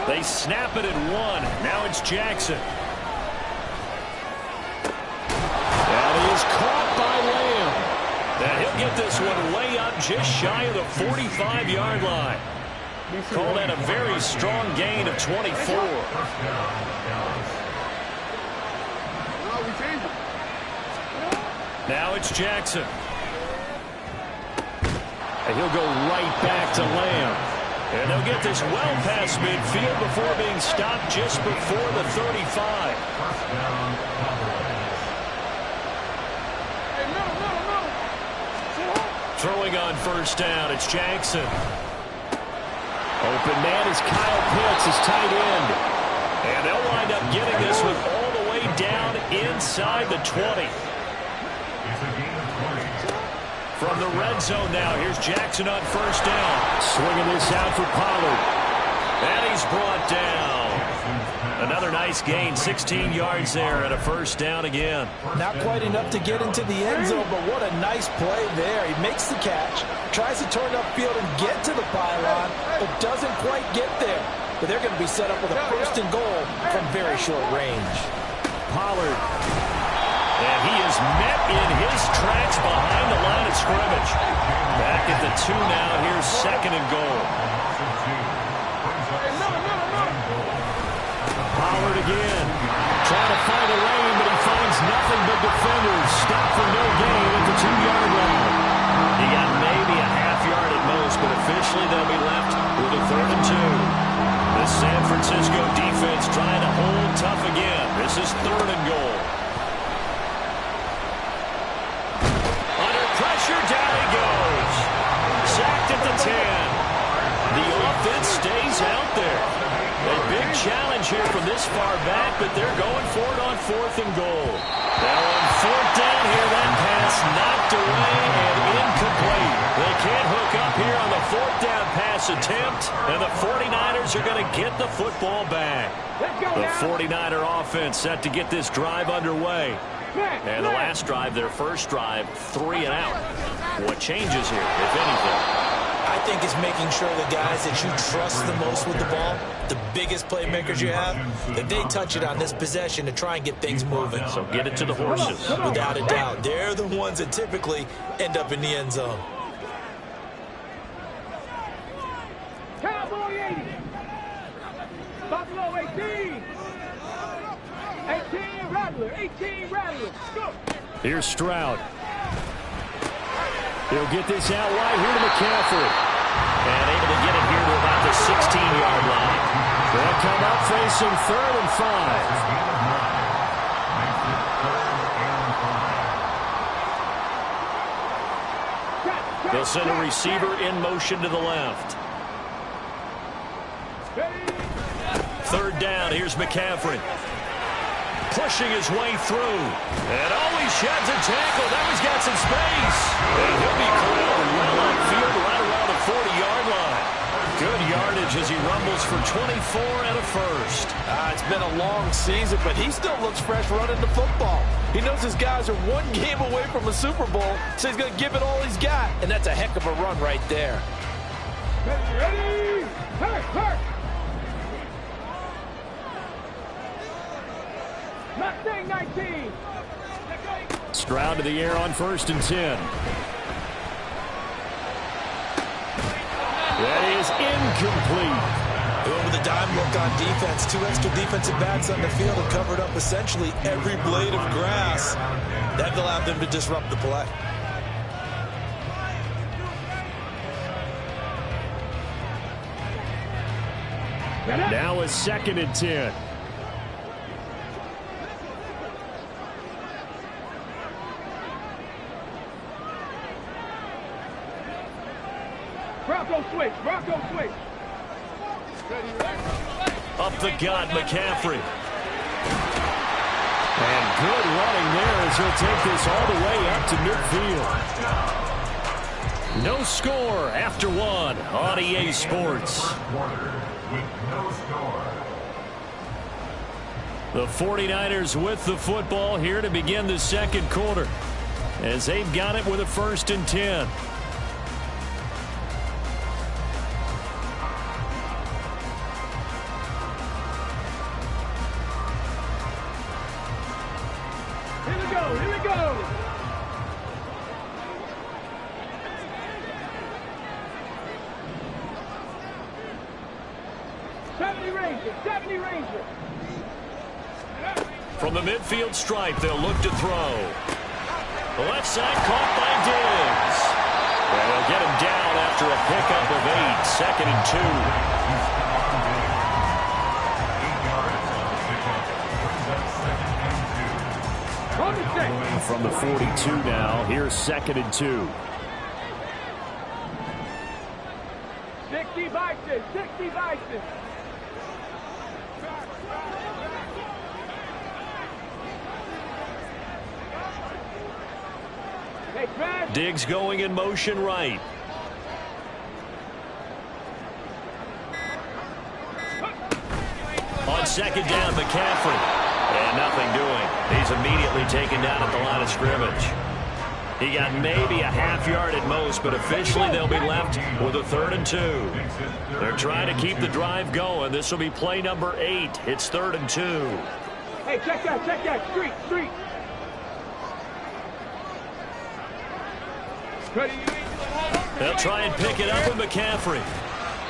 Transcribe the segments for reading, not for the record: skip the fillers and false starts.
They snap it at 1. Now it's Jackson. And he is caught by Lamb. And he'll get this one way up just shy of the 45-yard line. Call that a very strong gain of 24. Now it's Jackson. And he'll go right back to Lamb. And they'll get this well past midfield before being stopped just before the 35. Throwing on first down, it's Jackson. Open man is Kyle Pitts, his tight end. And they'll wind up getting this one all the way down inside the 20. From the red zone now, here's Jackson on first down. Swinging this out for Pollard. And he's brought down. Another nice gain, 16 yards there and a first down again. Not quite enough to get into the end zone, but what a nice play there. He makes the catch, tries to turn upfield and get to the pylon, but doesn't quite get there. But they're going to be set up with a first and goal from very short range. Pollard. And he is met in his tracks behind the line of scrimmage. Back at the 2 now. Here's second and goal. Pollard again. Trying to find a lane, but he finds nothing but defenders. Stopped for no gain at the 2-yard line. He got maybe a half yard at most, but officially they'll be left with a 3rd and 2. The San Francisco defense trying to hold tough again. This is 3rd and goal. Down he goes. Sacked at the 10. The offense stays out there. A big challenge here from this far back, but they're going for it on 4th and goal. Now on 4th down here, that pass knocked away and incomplete. They can't hook up here on the 4th down pass attempt, and the 49ers are going to get the football back. The 49er offense set to get this drive underway. And the last drive, their first drive, 3 and out. What changes here, if anything? I think it's making sure the guys that you trust the most with the ball, the biggest playmakers you have, that they touch it on this possession to try and get things moving. So get it to the horses. Without a doubt. They're the ones that typically end up in the end zone. Cowboy 80. Buffalo 18. 18 Rattler. 18 Rattler. Go. Here's Stroud. He'll get this out wide here to McCaffrey. And able to get it here to about the 16-yard line. They'll come up facing 3rd and 5. They'll send a receiver in motion to the left. 3rd down, here's McCaffrey. Pushing his way through. And he sheds a tackle. Now he's got some space. And he'll be cleared well upfield right around the 40-yard line. Good yardage as he rumbles for 24 and a first. It's been a long season, but he still looks fresh running the football. He knows his guys are 1 game away from a Super Bowl, so he's going to give it all he's got. And that's a heck of a run right there. Ready? Hurt. Mustang 19. Stroud to the air on 1st and 10. That is incomplete. With a dime look on defense, 2 extra defensive backs on the field have covered up essentially every blade of grass. That allowed them to disrupt the play. Now a 2nd and 10. Bronco switch. Up the gut, McCaffrey. And good running there as he'll take this all the way up to midfield. No score after 1 on EA Sports. The 49ers with the football here to begin the 2nd quarter as they've got it with a 1st and 10. 70 Ranger, 70 Ranger. From the midfield stripe, they'll look to throw. The left side caught by Diggs. And they'll get him down after a pickup of 8, 2nd and 2. From the 42 now, here's 2nd and 2. 60 Bison, 60 Bison. Hey, Brad. Diggs going in motion right. On 2nd down, McCaffrey. And nothing doing. He's immediately taken down at the line of scrimmage. He got maybe a half yard at most, but officially they'll be left with a 3rd and 2. They're trying to keep the drive going. This will be play number 8. It's 3rd and 2. Hey, check that. Street. They'll try and pick it up with McCaffrey.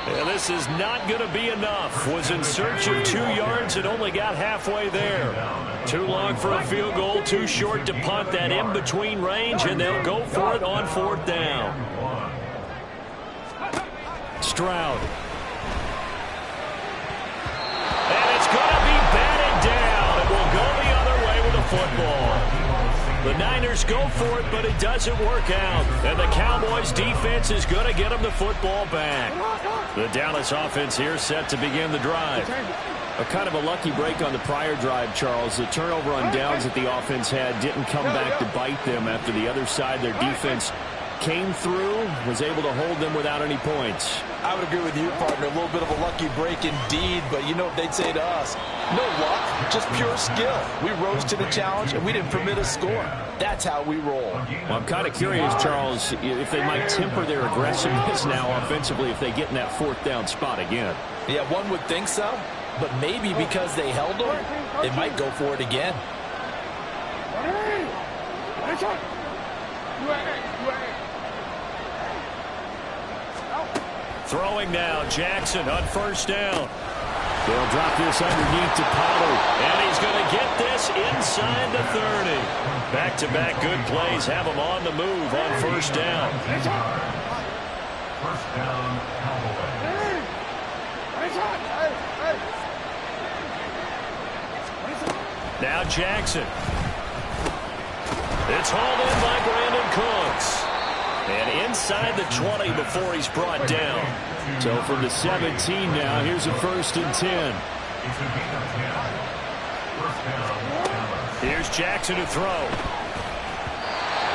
And this is not going to be enough. Was in search of 2 yards and only got halfway there. Too long for a field goal, too short to punt that in-between range, and they'll go for it on 4th down. Stroud. And it's going to be batted down. It will go the other way with the football. The Niners go for it, but it doesn't work out. And the Cowboys defense is going to get them the football back. The Dallas offense here set to begin the drive. A kind of a lucky break on the prior drive, Charles. The turnover on downs that the offense had didn't come back to bite them after the other side. Their defense came through, was able to hold them without any points. I would agree with you, partner. A little bit of a lucky break indeed, but you know what they'd say to us. No luck, just pure skill. We rose to the challenge, and we didn't permit a score. That's how we roll. Well, I'm kind of curious, Charles, if they might temper their aggressiveness now offensively if they get in that 4th down spot again. Yeah, one would think so, but maybe because they held them, they might go for it again. Throwing now, Jackson on 1st down. They'll drop this underneath to Pollard. And he's going to get this inside the 30. Back-to-back good plays have him on the move on 1st down. 1st down, Cowboys. Now Jackson. It's hauled in by Brandon Cooks. And inside the 20 before he's brought down. So from the 17 now, here's a 1st and 10. Here's Jackson to throw.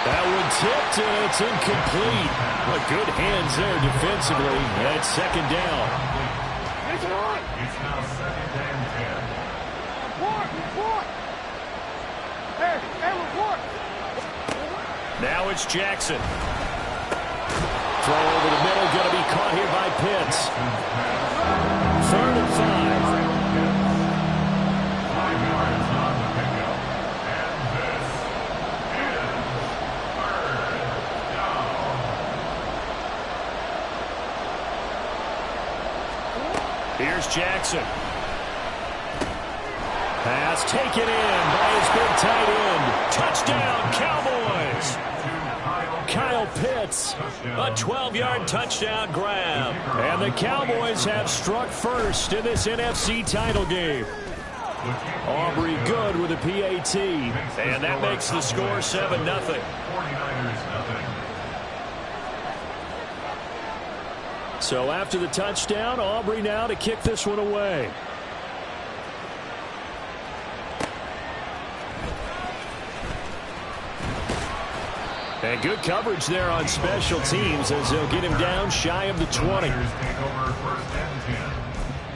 That one tipped, and it's incomplete. But good hands there defensively. And it's 2nd down. It's now 2nd and 10. Report. Now it's Jackson. Throw over the middle, going to be caught here by Pitts. 3rd and 5. 5 yards on the pickup. And this is 3rd down. Here's Jackson. Pass taken in by his big tight end. Touchdown, Cowboys. Kyle Pitts, a 12-yard touchdown grab. And the Cowboys have struck first in this NFC title game. Aubrey good with a PAT. And that makes the score 7-0. 49ers nothing. So after the touchdown, Aubrey now to kick this one away. And good coverage there on special teams as they'll get him down shy of the 20. Take over 1st and 10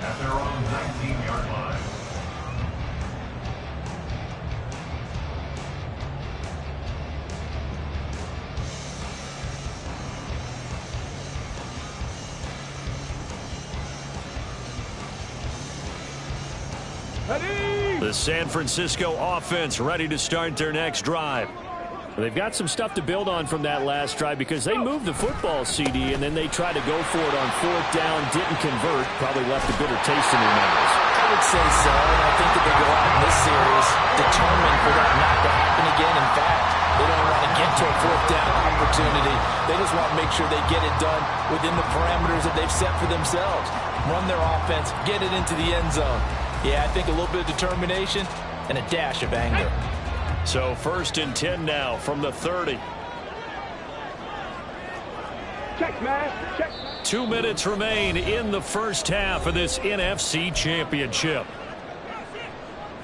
at their own 19-yard line. Ready? The San Francisco offense ready to start their next drive. They've got some stuff to build on from that last drive because they moved the football, CD, and then they tried to go for it on 4th down, didn't convert, probably left a bitter taste in their mouths. I would say so, and I think that they go out in this series determined for that not to happen again. In fact, they don't want to get to a 4th down opportunity. They just want to make sure they get it done within the parameters that they've set for themselves. Run their offense, get it into the end zone. Yeah, I think a little bit of determination and a dash of anger. So 1st and 10 now from the 30. Check, man. Check. 2 minutes remain in the first half of this NFC Championship.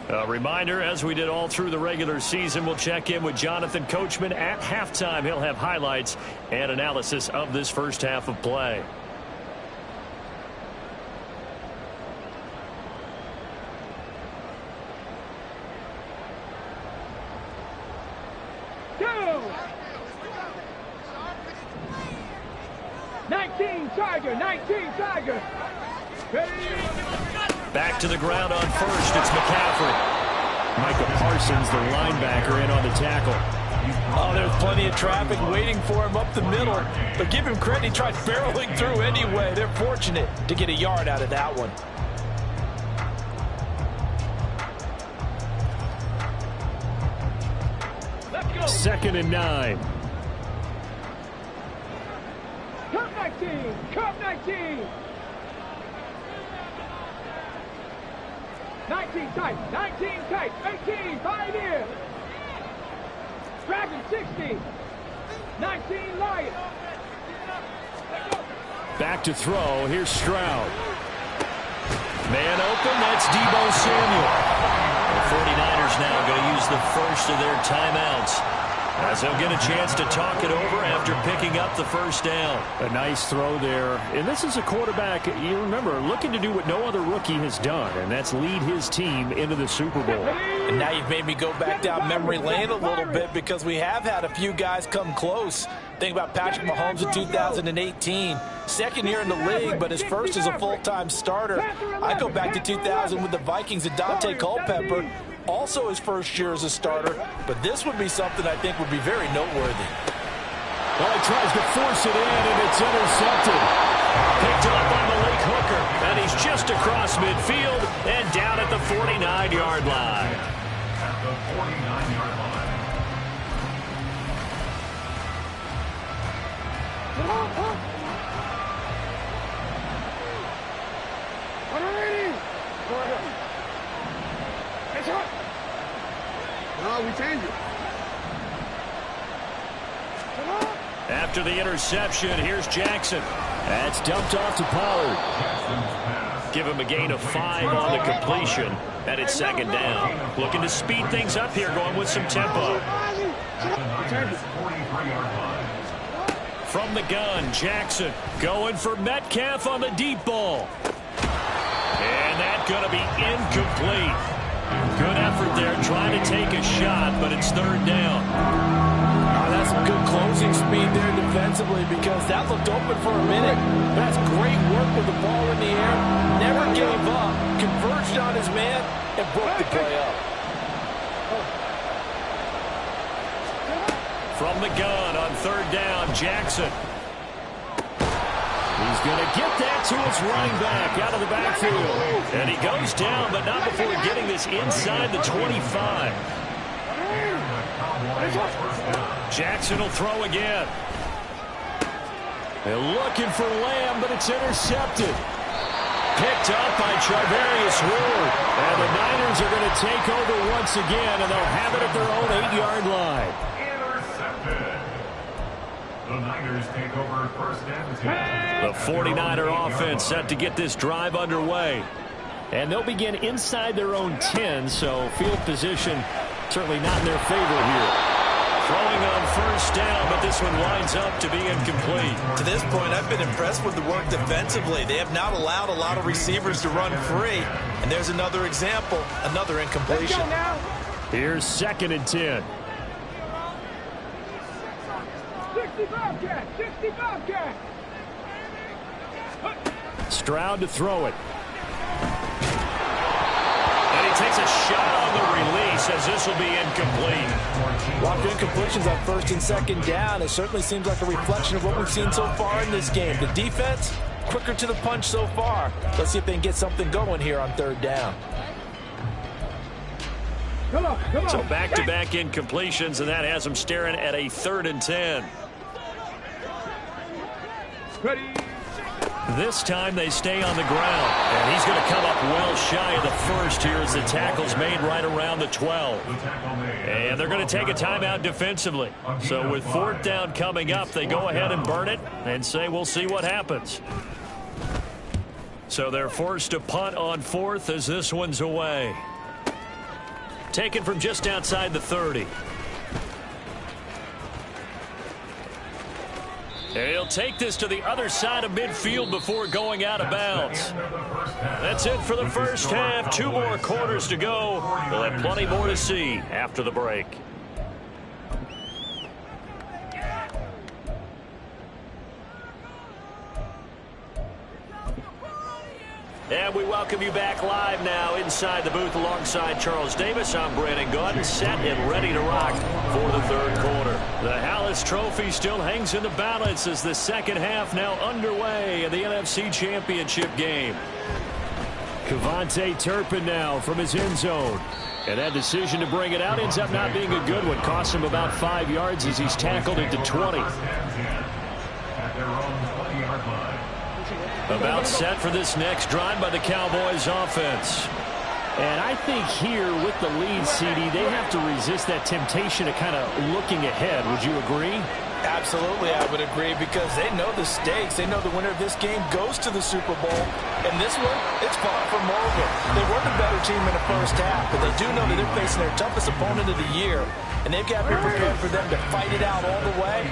A reminder, as we did all through the regular season, we'll check in with Jonathan Coachman at halftime. He'll have highlights and analysis of this first half of play. Go! 19 Tiger, 19 Tiger. Ready? Back to the ground on 1st. It's McCaffrey. Micah Parsons, the linebacker, in on the tackle. Oh, there's plenty of traffic waiting for him up the middle. But give him credit, he tried barreling through anyway. They're fortunate to get a yard out of that one. Let's go. 2nd and 9. Cup 19, Cup 19. 19 tight, 19 tight, 18, 5 in. Dragon 60, 19 Lion. Back to throw. Here's Stroud. Man open. That's Deebo Samuel. The 49ers now going to use the first of their timeouts, as they'll get a chance to talk it over after picking up the first down. A nice throw there. And this is a quarterback, you remember, looking to do what no other rookie has done, and that's lead his team into the Super Bowl. And now you've made me go back down memory lane a little bit because we have had a few guys come close. Think about Patrick Mahomes in 2018. 2nd year in the league, but his first as a full-time starter. I go back to 2000 with the Vikings and Dante Culpepper. Also his first year as a starter, but this would be something I think would be very noteworthy. Well, he tries to force it in, and it's intercepted. Picked up by Malik Hooker, and he's just across midfield and down at the 49-yard line. At the 49-yard line. No, we change it. After the interception, here's Jackson. That's dumped off to Pollard. Give him a gain of 5 on the completion, and it's 2nd down. Looking to speed things up here, going with some tempo. From the gun, Jackson going for Metcalf on the deep ball. And that's going to be incomplete. Good effort there, trying to take a shot, but it's 3rd down. Oh, that's some good closing speed there defensively because that looked open for a minute. That's great work with the ball in the air. Never gave up, converged on his man, and broke the play up. From the gun on 3rd down, Jackson. He's going to get that to his running back out of the backfield. And he goes down, but not before getting this inside the 25. Jackson will throw again. They're looking for Lamb, but it's intercepted. Picked up by Charvarius Ward. And the Niners are going to take over once again, and they'll have it at their own 8-yard line. Intercepted. The Niners take over 1st and 10. The 49er offense set to get this drive underway. And they'll begin inside their own 10, so field position certainly not in their favor here. Throwing on 1st down, but this one winds up to be incomplete. To this point, I've been impressed with the work defensively. They have not allowed a lot of receivers to run free. And there's another example, another incompletion. Let's go now. Here's 2nd and 10. 65 cat, 65 cat. Stroud to throw it. And he takes a shot on the release. throws as this will be incomplete. Walked incompletions on first and second down. It certainly seems like a reflection of what we've seen so far in this game. The defense, quicker to the punch so far. Let's see if they can get something going here on third down. Come on. So back-to-back incompletions, and that has them staring at a 3rd and 10. Ready. This time they stay on the ground, and he's going to come up well shy of the first here as the tackle's made right around the 12. And they're going to take a timeout defensively. So with 4th down coming up, they go ahead and burn it and say we'll see what happens. So they're forced to punt on 4th as this one's away. Taken from just outside the 30. And he'll take this to the other side of midfield before going out of bounds. That's it for the first half. 2 more quarters to go. We'll have plenty more to see after the break. And we welcome you back live now inside the booth alongside Charles Davis. I'm Brandon Gaudin, set and ready to rock for the 3rd quarter. The Hallis Trophy still hangs in the balance as the second half now underway in the NFC Championship game. Kevontae Turpin now from his end zone. And that decision to bring it out ends up not being a good one. Cost him about 5 yards as he's tackled into 20. At their own 20-yard line. About set for this next drive by the Cowboys offense. And I think here with the lead, CD, they have to resist that temptation of kind of looking ahead. Would you agree? Absolutely, I would agree, because they know the stakes. They know the winner of this game goes to the Super Bowl. And this one, it's far from over. They were the better team in the first half, but they do know that they're facing their toughest opponent of the year. And they've got to be prepared for them to fight it out all the way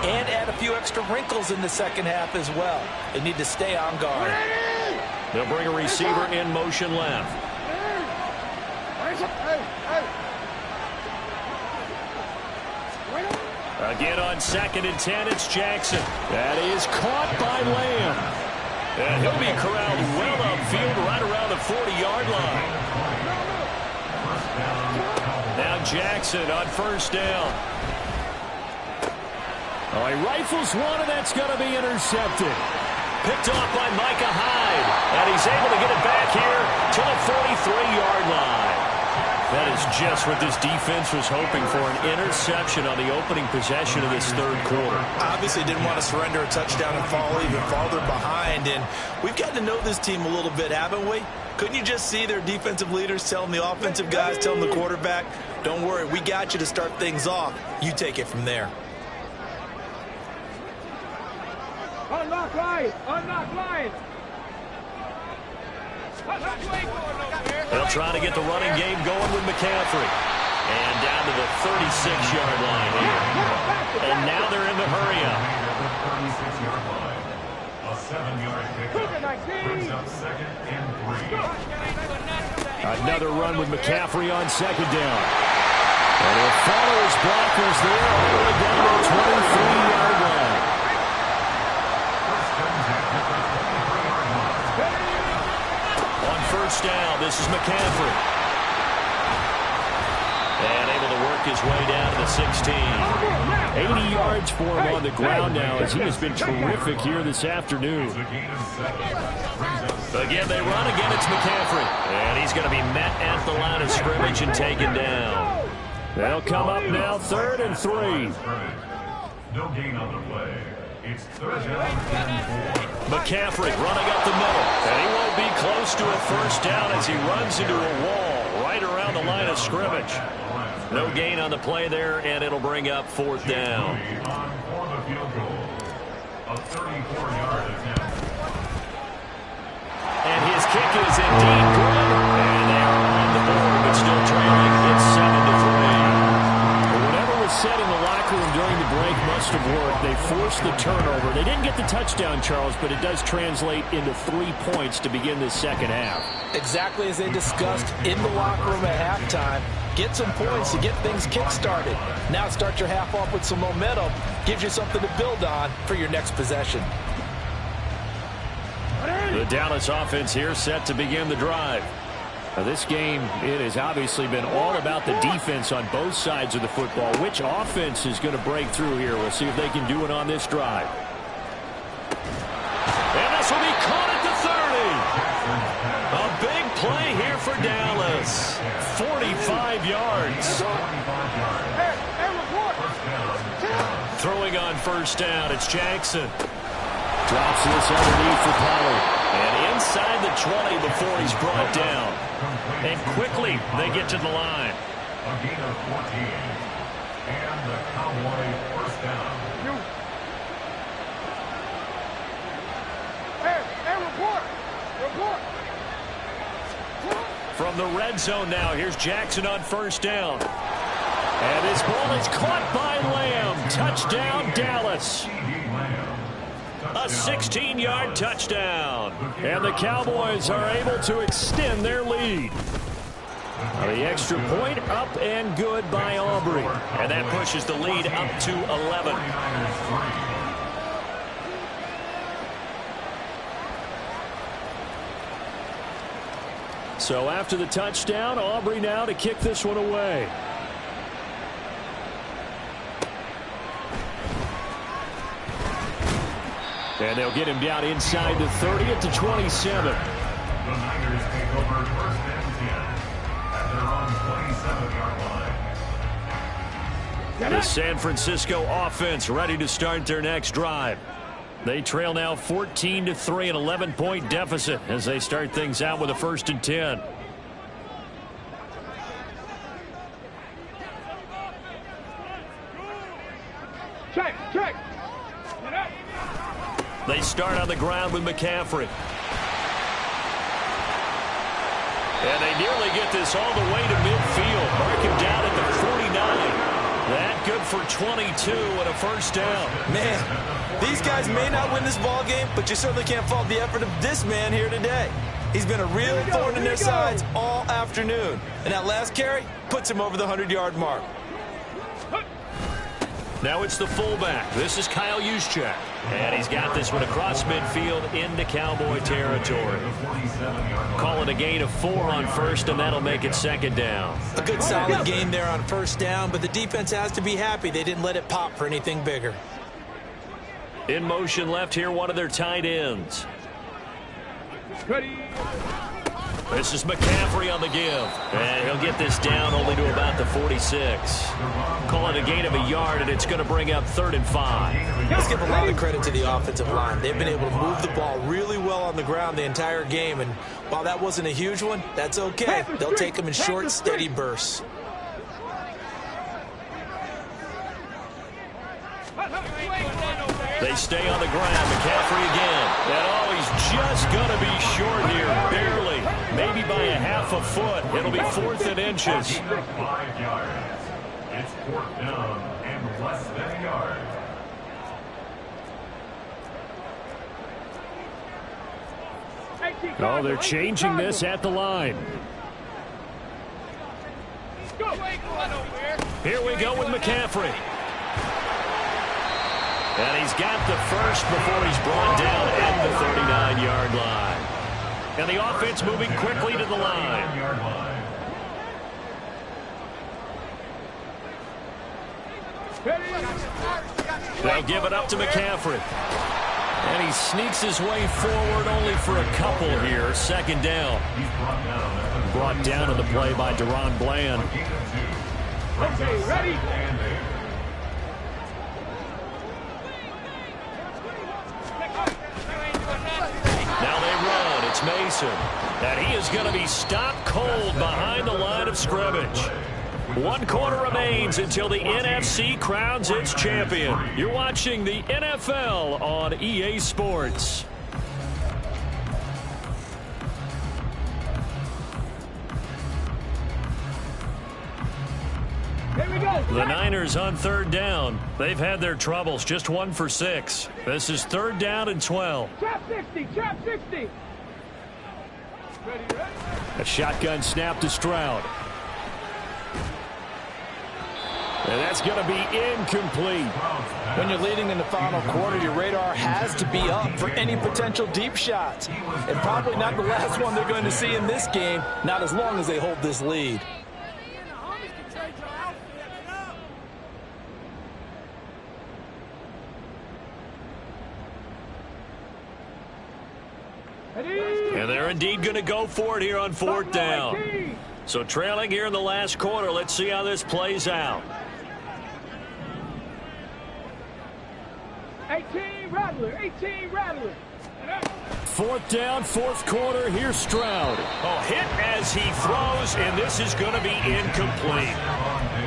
and add a few extra wrinkles in the second half as well. They need to stay on guard. They'll bring a receiver in motion left. Again on 2nd and 10, it's Jackson. That is caught by Lamb. And he'll be corralled well upfield right around the 40-yard line. Now Jackson on 1st down. Oh, he rifles one, and that's going to be intercepted. Picked off by Micah Hyde. And he's able to get it back here to the 43-yard line. That is just what this defense was hoping for, an interception on the opening possession of this 3rd quarter. Obviously didn't want to surrender a touchdown and fall even farther behind. And we've gotten to know this team a little bit, haven't we? Couldn't you just see their defensive leaders telling the offensive guys, telling the quarterback, don't worry, we got you to start things off. You take it from there. Unlock line. Unlock line. They'll try to get the running game going with McCaffrey. And down to the 36-yard line here. And now they're in the hurry up. A 7-yard pickup brings up 2nd and 3. Another run with McCaffrey on 2nd down. And he'll follow his blockers there all the way down to the 23-yard line. On 1st down, this is McCaffrey. And able to work his way down to the 16. 80 yards for him on the ground now as he has been terrific here this afternoon. Again, they run. Again, it's McCaffrey. And he's going to be met at the line of scrimmage and taken down. They'll come up now 3rd and 3. No gain on the play. It's 3rd down and 4. McCaffrey running up the middle. And he won't be close to a 1st down as he runs into a wall right around the line of scrimmage. No gain on the play there, and it'll bring up 4th down. On for the field goal. A 34-yard attempt. And his kick is indeed good. And they are on the board, but still trailing. It's 7-3. Whatever was said in the locker room during the break must have worked. They forced the turnover. They didn't get the touchdown, Charles, but it does translate into 3 points to begin this second half. Exactly as they discussed in the locker room at halftime. Get some points to get things kick-started. Now start your half off with some momentum. Gives you something to build on for your next possession. The Dallas offense here set to begin the drive. This game, it has obviously been all about the defense on both sides of the football. Which offense is going to break through here? We'll see if they can do it on this drive. And this will be caught at the 30. A big play here for Dallas. 45 yards. Throwing on first down, it's Jackson. Drops this underneath for Pollard. And inside the 20 before he's brought down. And quickly, they get to the line. A gain of 14. And the Cowboy first down. Hey, report. From the red zone now, here's Jackson on first down. And this ball is caught by Lamb. Touchdown, Dallas. A 16-yard touchdown. And the Cowboys are able to extend their lead. The extra point up and good by Aubrey. And that pushes the lead up to 11. So after the touchdown, Aubrey now to kick this one away. And they'll get him down inside the 30 at the 27. The Niners take over first and 10 at their own 27-yard line. The San Francisco offense ready to start their next drive. They trail now 14-3, an 11-point deficit as they start things out with a 1st and 10. Check. They start on the ground with McCaffrey. And they nearly get this all the way to midfield. Mark him down at the 49. That good for 22 and a first down. Man, these guys may not win this ball game, but you certainly can't fault the effort of this man here today. He's been a real thorn in their sides all afternoon. And that last carry puts him over the 100-yard mark. Now it's the fullback. This is Kyle Juszczyk. And he's got this one across midfield into Cowboy territory. Call it a gain of 4 on first, and that'll make it 2nd down. A good solid game there on first down, but the defense has to be happy they didn't let it pop for anything bigger. In motion left here, one of their tight ends. Ready. This is McCaffrey on the give. And he'll get this down only to about the 46. Call it a gain of a yard, and it's going to bring up 3rd and 5. Let's give a lot of credit to the offensive line. They've been able to move the ball really well on the ground the entire game. And while that wasn't a huge one, that's okay. They'll take them in short, steady bursts. They stay on the ground. McCaffrey again. And he's just going to be short here. Barely. Maybe by a half a foot. It'll be 4th and inches. 5 yards. It's 4th down and less than a yard. Oh, they're changing this at the line. Here we go with McCaffrey. And he's got the first before he's brought down at the 39-yard line. And the offense moving quickly to the line. They'll give it up to McCaffrey. And he sneaks his way forward only for a couple here. 2nd down. Brought down in the play by Deron Bland. Okay, ready. Now they run. It's Mason. And he is going to be stopped cold behind the line of scrimmage. 1 quarter remains until the NFC crowns its champion. You're watching the NFL on EA Sports. Here we go. The Niners on 3rd down. They've had their troubles. Just 1 for 6. This is 3rd down and 12. Trap 60. Trap 60. Ready. A shotgun snap to Stroud. And that's going to be incomplete. When you're leading in the final quarter, your radar has to be up for any potential deep shots. And probably not the last one they're going to see in this game, not as long as they hold this lead. And they're indeed going to go for it here on 4th down. So trailing here in the last quarter. Let's see how this plays out. 18 Rattler, 18 Rattler. 4th down, 4th quarter. Here's Stroud. Oh, hit as he throws, and this is going to be incomplete.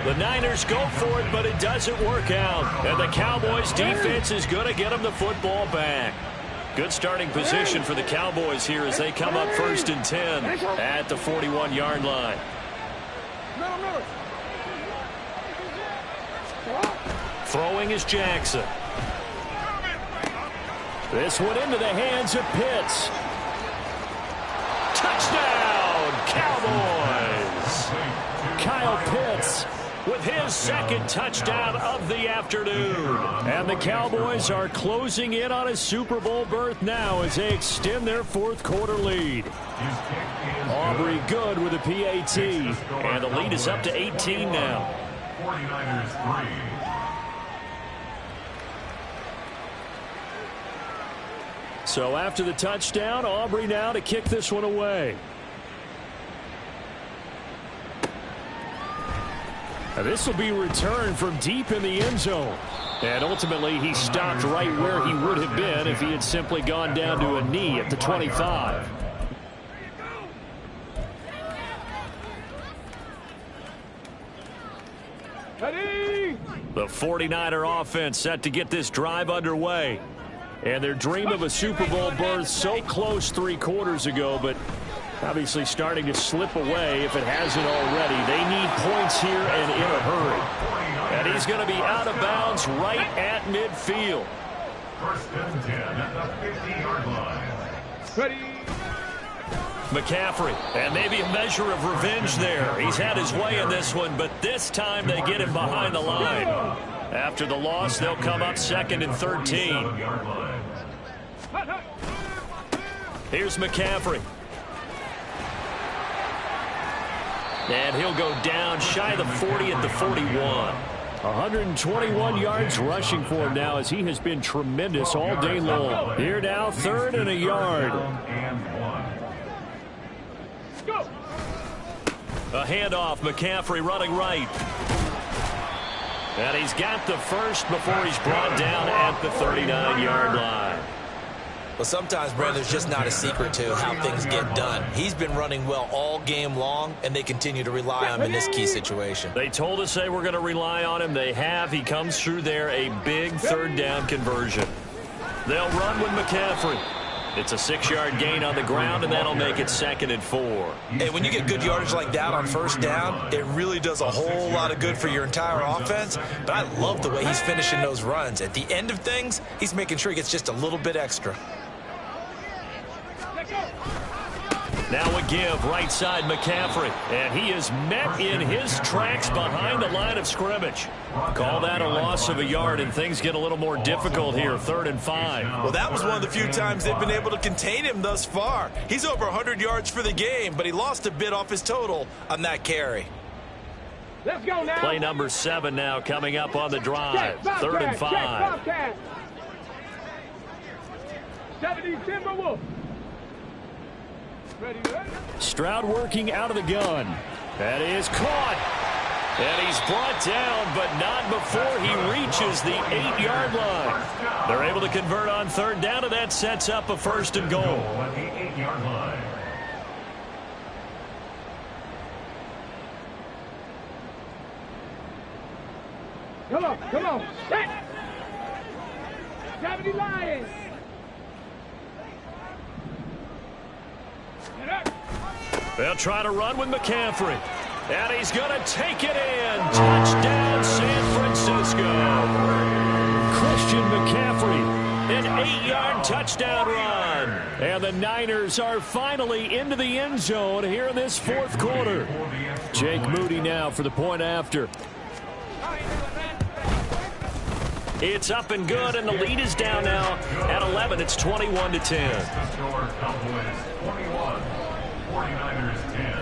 The Niners go for it, but it doesn't work out. And the Cowboys defense is going to get them the football back. Good starting position for the Cowboys here as they come up 1st and 10 at the 41-yard line. Throwing is Jackson. This one into the hands of Pitts. Touchdown, Cowboys! Kyle Pitts with his 2nd touchdown of the afternoon. And the Cowboys are closing in on a Super Bowl berth now as they extend their 4th quarter lead. Aubrey good with a PAT. And the lead is up to 18 now. 49ers 3. So after the touchdown, Aubrey now to kick this one away. Now this will be returned from deep in the end zone. And ultimately, he stopped right where he would have been if he had simply gone down to a knee at the 25. The 49er offense set to get this drive underway. And their dream of a Super Bowl berth so close 3 quarters ago, but obviously starting to slip away if it hasn't already. They need points here and in a hurry. And he's going to be out of bounds right at midfield. 1st and 10 at the 50-yard line. Ready. McCaffrey, and maybe a measure of revenge there. He's had his way in this one, but this time they get him behind the line. After the loss, they'll come up 2nd and 13. Here's McCaffrey. And he'll go down shy of the 40 at the 41. 121 yards rushing for him now as he has been tremendous all day long. Here now, 3rd and a yard. A handoff, McCaffrey running right. And he's got the first before he's brought down at the 39-yard line. Well, sometimes, Brad, there's just not a secret to how things get done. He's been running well all game long, and they continue to rely on him in this key situation. They told us they were going to rely on him. They have. He comes through there, a big 3rd down conversion. They'll run with McCaffrey. It's a 6-yard gain on the ground, and that'll make it 2nd and 4. Hey, when you get good yardage like that on 1st down, it really does a whole lot of good for your entire offense. But I love the way he's finishing those runs. At the end of things, he's making sure he gets just a little bit extra. Now a give, right side McCaffrey. And he is met in his tracks behind the line of scrimmage. Call that a loss of a yard, and things get a little more difficult here, 3rd and 5. Well, that was one of the few times they've been able to contain him thus far. He's over 100 yards for the game, but he lost a bit off his total on that carry. Let's go now. Play number 7 now coming up on the drive, 3rd and 5. 70 Timberwolves. Ready. Stroud working out of the gun. That is caught. And he's brought down, but not before he reaches the 8-yard line. They're able to convert on 3rd down, and that sets up a 1st and goal. At the 8-yard line. Come on. Set. 70 Lions. They'll try to run with McCaffrey. And he's going to take it in. Touchdown, San Francisco. Christian McCaffrey, an 8-yard touchdown run. And the Niners are finally into the end zone here in this 4th quarter. Jake Moody now for the point after. It's up and good, and the lead is down now at 11. It's 21-10. The score, Cowboys 21, 49ers 10.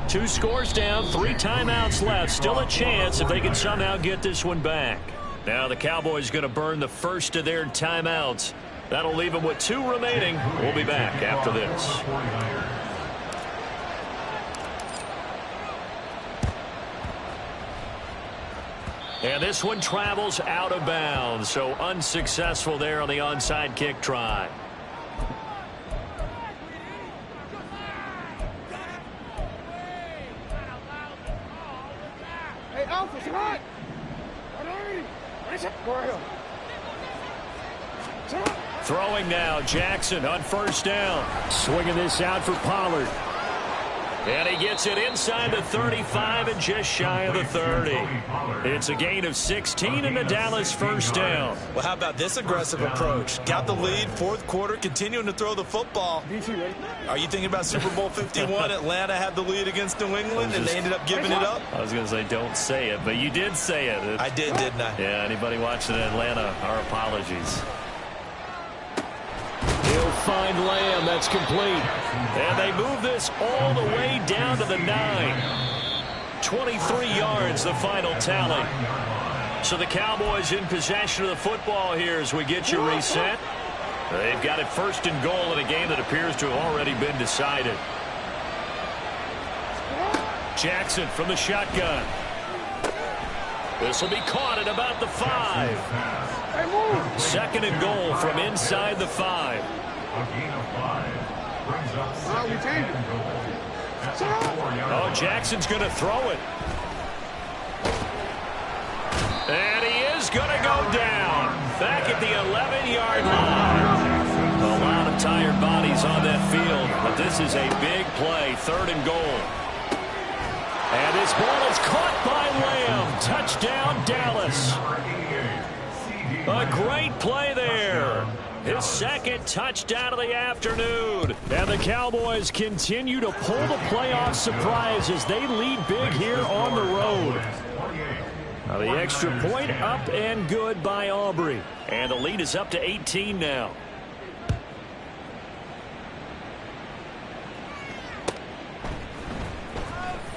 Two scores down, 3 timeouts left. Still a chance if they can somehow get this one back. Now the Cowboys going to burn the first of their timeouts. That'll leave them with 2 remaining. We'll be back after this. And this one travels out of bounds, so unsuccessful there on the onside kick try. Throwing now, Jackson on first down. Swinging this out for Pollard. And he gets it inside the 35 and just shy of the 30. It's a gain of 16 and a Dallas first down. Well, how about this aggressive approach? Got the lead, fourth quarter, continuing to throw the football. Are you thinking about Super Bowl 51? Atlanta had the lead against New England, and they ended up giving it up? I was going to say don't say it, but you did say it. I did, didn't I? Yeah, anybody watching Atlanta, our apologies. He'll find Lamb. That's complete. And they move this all the way down to the 9. 23 yards, the final tally. So the Cowboys in possession of the football here as we get you reset. They've got it first and goal in a game that appears to have already been decided. Jackson from the shotgun. This will be caught at about the 5. Second and goal from inside the 5. A gain of 5 brings up second and goal. That's a 4-yard line. Oh, Jackson's going to throw it. And he is going to go down. Back at the 11-yard line. A lot of tired bodies on that field, but this is a big play. Third and goal. And this ball is caught by Lamb. Touchdown, Dallas. A great play there. His second touchdown of the afternoon. And the Cowboys continue to pull the playoff surprise as they lead big here on the road. Now the extra point up and good by Aubrey. And the lead is up to 18 now.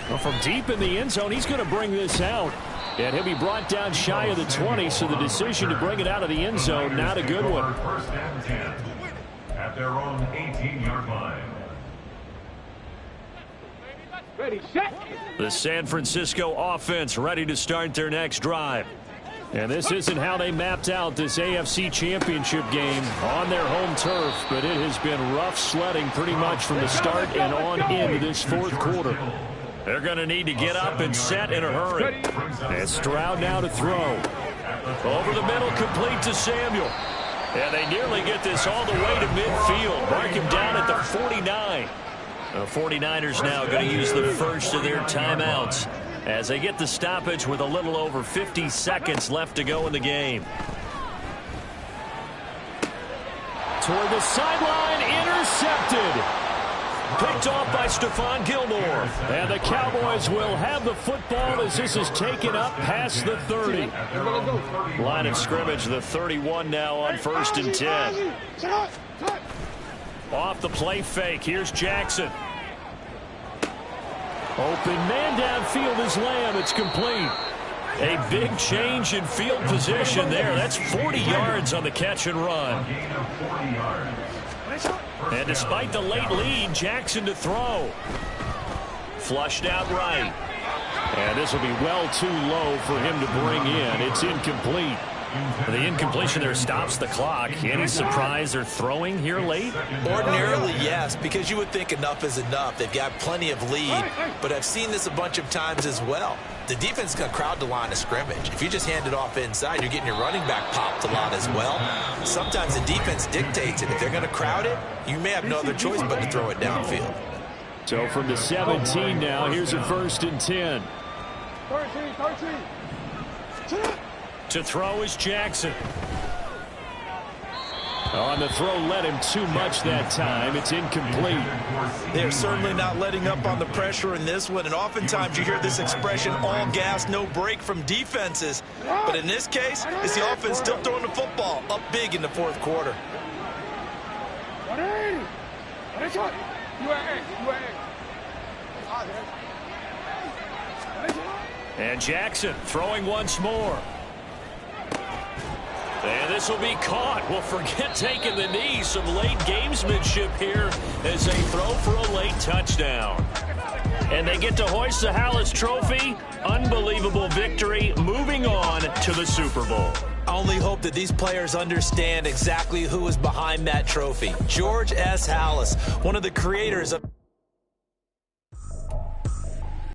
Well, from deep in the end zone, he's going to bring this out. And he'll be brought down shy of the 20, so the decision to bring it out of the end zone, not a good one. First and 10 at their own 18-yard line. Ready, set. The San Francisco offense ready to start their next drive. And this isn't how they mapped out this AFC Championship game on their home turf, but it has been rough sledding pretty much from the start and on into this fourth quarter. They're going to need to get up and set in a hurry. And Stroud now to throw. Over the middle, complete to Samuel. And they nearly get this all the way to midfield. Mark him down at the 49. The 49ers now going to use the first of their timeouts as they get the stoppage with a little over 50 seconds left to go in the game. Toward the sideline, intercepted. Picked off by Stephon Gilmore. And the Cowboys will have the football as this is taken up past the 30. Line of scrimmage, the 31 now on first and 10. Off the play fake, here's Jackson. Open man downfield is Lamb. It's complete. A big change in field position there. That's 40 yards on the catch and run. And despite the late lead, Jackson to throw. Flushed out right. And this will be well too low for him to bring in. It's incomplete. The incompletion there stops the clock. Any surprise they're throwing here late? Ordinarily, yes, because you would think enough is enough. They've got plenty of lead, but I've seen this a bunch of times as well. The defense is going to crowd the line of scrimmage. If you just hand it off inside, you're getting your running back popped a lot as well. Sometimes the defense dictates it. If they're going to crowd it, you may have no other choice but to throw it downfield. So from the 17 now, here's a first and 10. 13. To throw is Jackson. On the throw, led him too much that time. It's incomplete. They're certainly not letting up on the pressure in this one, and oftentimes you hear this expression, all gas, no break from defenses. But in this case, it's the offense still throwing the football up big in the fourth quarter. And Jackson throwing once more. And this will be caught. Well, forget taking the knee. Some late gamesmanship here as they throw for a late touchdown. And they get to hoist the Hallis Trophy. Unbelievable victory. Moving on to the Super Bowl. I only hope that these players understand exactly who is behind that trophy. George S. Hallis, one of the creators of